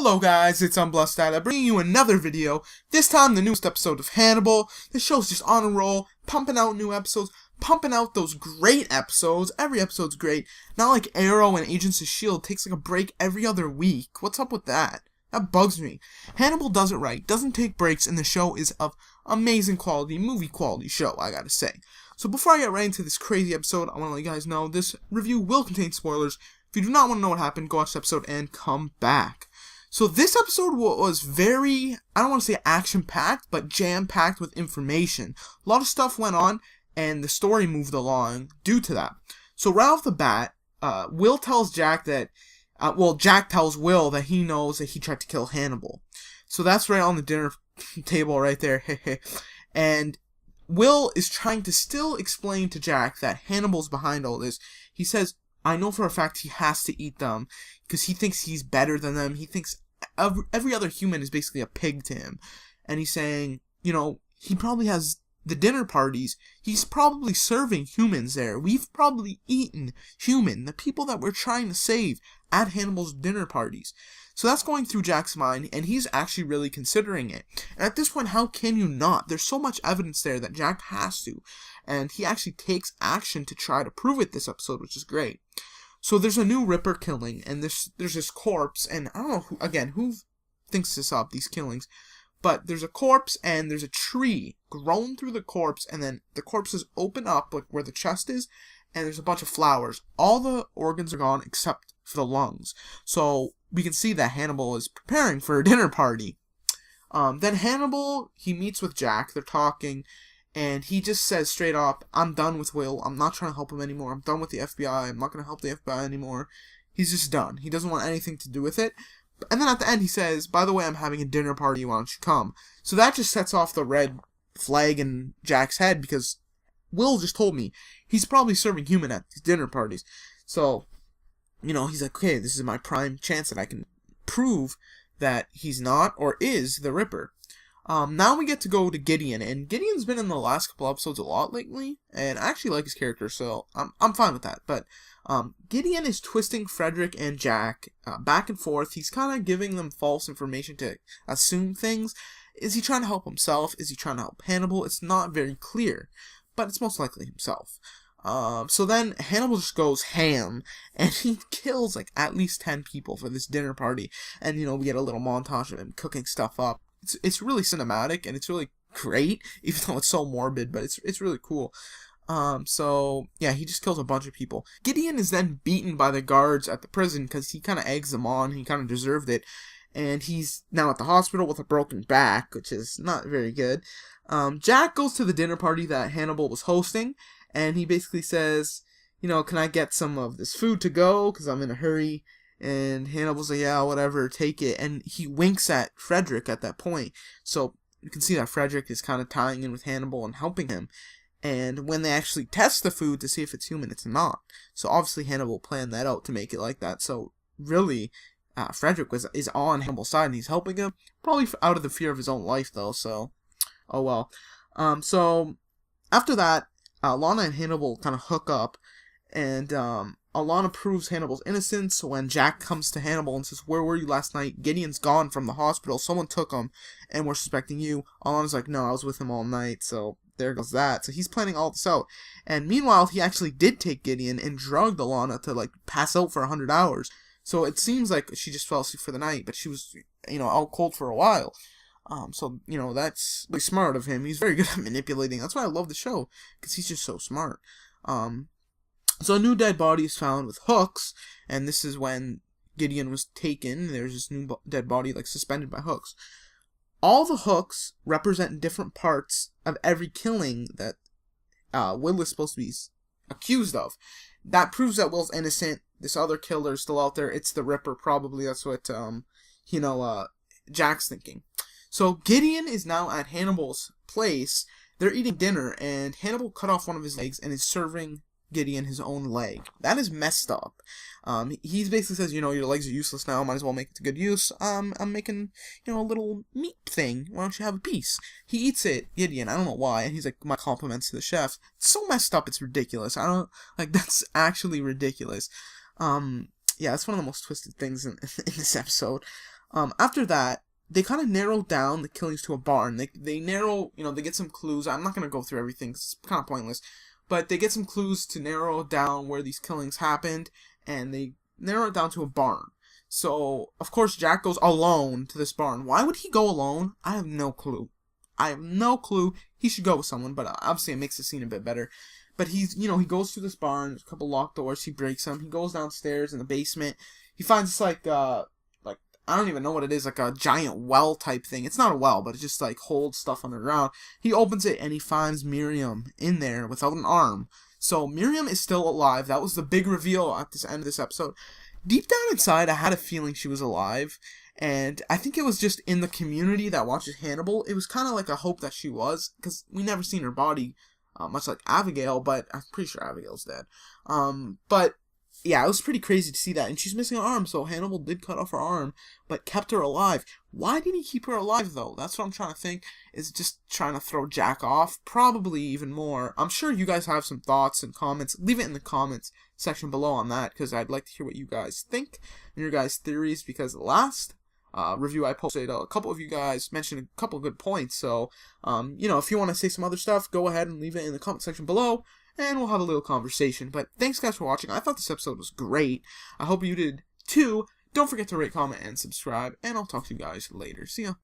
Hello guys, it's Unblessed Data bringing you another video, this time the newest episode of Hannibal. This show's just on a roll, pumping out new episodes, pumping out those great episodes. Every episode's great. Not like Arrow and Agents of S.H.I.E.L.D. takes like a break every other week. What's up with that? That bugs me. Hannibal does it right, doesn't take breaks, and the show is of amazing quality, movie quality show, I gotta say. So before I get right into this crazy episode, I want to let you guys know this review will contain spoilers. If you do not want to know what happened, go watch the episode and come back. So this episode was very, I don't want to say action-packed, but jam-packed with information. A lot of stuff went on, and the story moved along due to that. So right off the bat, Will tells Jack that, Jack tells Will that he knows that he tried to kill Hannibal. So that's right on the dinner table right there. And Will is trying to still explain to Jack that Hannibal's behind all this. He says, I know for a fact he has to eat them because he thinks he's better than them. He thinks every other human is basically a pig to him. And he's saying, you know, he probably has the dinner parties. He's probably serving humans there. We've probably eaten the people that we're trying to save at Hannibal's dinner parties. So that's going through Jack's mind, and he's actually really considering it. And at this point, how can you not? There's so much evidence there that Jack has to. And he actually takes action to try to prove it this episode, which is great. So there's a new Ripper killing, and there's this corpse, and I don't know, who thinks this up, these killings. But there's a corpse, and there's a tree grown through the corpse, and then the corpses open up, like where the chest is, and there's a bunch of flowers. All the organs are gone except for the lungs. So we can see that Hannibal is preparing for a dinner party. Then Hannibal, he meets with Jack, they're talking, and he just says straight up, I'm done with Will, I'm not trying to help him anymore, I'm done with the FBI, I'm not going to help the FBI anymore. He's just done. He doesn't want anything to do with it. And then at the end he says, by the way, I'm having a dinner party, why don't you come? So that just sets off the red flag in Jack's head, because Will just told me he's probably serving human at these dinner parties. So, you know, he's like, okay, this is my prime chance that I can prove that he's not or is the Ripper. Now we get to go to Gideon, and Gideon's been in the last couple episodes a lot lately, and I actually like his character, so I'm fine with that. But Gideon is twisting Frederick and Jack back and forth. He's kind of giving them false information to assume things. Is he trying to help himself? Is he trying to help Hannibal? It's not very clear, but it's most likely himself. So then Hannibal just goes ham, and he kills like at least 10 people for this dinner party. And, you know, we get a little montage of him cooking stuff up. It's really cinematic, and it's really great, even though it's so morbid, but it's really cool. So, yeah, he just kills a bunch of people. Gideon is then beaten by the guards at the prison, because he kind of eggs them on, he kind of deserved it. And he's now at the hospital with a broken back, which is not very good. Jack goes to the dinner party that Hannibal was hosting, and he basically says, you know, can I get some of this food to go, because I'm in a hurry. And Hannibal's like, yeah, whatever, take it. And he winks at Frederick at that point. So you can see that Frederick is kind of tying in with Hannibal and helping him. And when they actually test the food to see if it's human, it's not. So obviously Hannibal planned that out to make it like that. So really, Frederick is on Hannibal's side and he's helping him. Probably out of the fear of his own life, though. So, oh well. So after that, Lana and Hannibal kind of hook up. And Alana proves Hannibal's innocence when Jack comes to Hannibal and says, where were you last night? Gideon's gone from the hospital. Someone took him, and we're suspecting you. Alana's like, no, I was with him all night, so there goes that. So he's planning all this out. And meanwhile, he actually did take Gideon and drugged Alana to, like, pass out for 100 hours. So it seems like she just fell asleep for the night, but she was, you know, out cold for a while. So, you know, that's really smart of him. He's very good at manipulating. That's why I love the show, because he's just so smart. So a new dead body is found with hooks, and this is when Gideon was taken. There's this new dead body, like, suspended by hooks. All the hooks represent different parts of every killing that Will is supposed to be accused of. That proves that Will's innocent. This other killer is still out there. It's the Ripper, probably. That's what, Jack's thinking. So Gideon is now at Hannibal's place. They're eating dinner, and Hannibal cut off one of his legs and is serving Gideon his own leg. That is messed up. He basically says, you know, your legs are useless now, might as well make it to good use. I'm making, you know, a little meat thing. Why don't you have a piece? He eats it, Gideon, I don't know why, and he's like, my compliments to the chef. It's so messed up, it's ridiculous. That's actually ridiculous. Yeah, that's one of the most twisted things in this episode. After that, they kind of narrow down the killings to a barn. They narrow, they get some clues. I'm not going to go through everything, it's kind of pointless. But they get some clues to narrow down where these killings happened, and they narrow it down to a barn. So, of course, Jack goes alone to this barn. Why would he go alone? I have no clue. He should go with someone, but obviously it makes the scene a bit better. But he goes through this barn. There's a couple locked doors. He breaks them. He goes downstairs in the basement. He finds this, I don't even know what it is, like a giant well type thing. It's not a well, but it just, holds stuff underground. He opens it, and he finds Miriam in there without an arm. So, Miriam is still alive. That was the big reveal at this end of this episode. Deep down inside, I had a feeling she was alive. And I think it was just in the community that watches Hannibal. It was kind of like a hope that she was, because we never seen her body, much like Abigail, but I'm pretty sure Abigail's dead. But yeah, it was pretty crazy to see that. And she's missing an arm, so Hannibal did cut off her arm, but kept her alive. Why did he keep her alive, though? That's what I'm trying to think. Is it just trying to throw Jack off? Probably even more. I'm sure you guys have some thoughts and comments. Leave it in the comments section below on that, because I'd like to hear what you guys think and your guys' theories, because the last review I posted, a couple of you guys mentioned a couple of good points. So, if you want to say some other stuff, go ahead and leave it in the comment section below, and we'll have a little conversation. But thanks, guys, for watching. I thought this episode was great. I hope you did, too. Don't forget to rate, comment, and subscribe, and I'll talk to you guys later. See ya.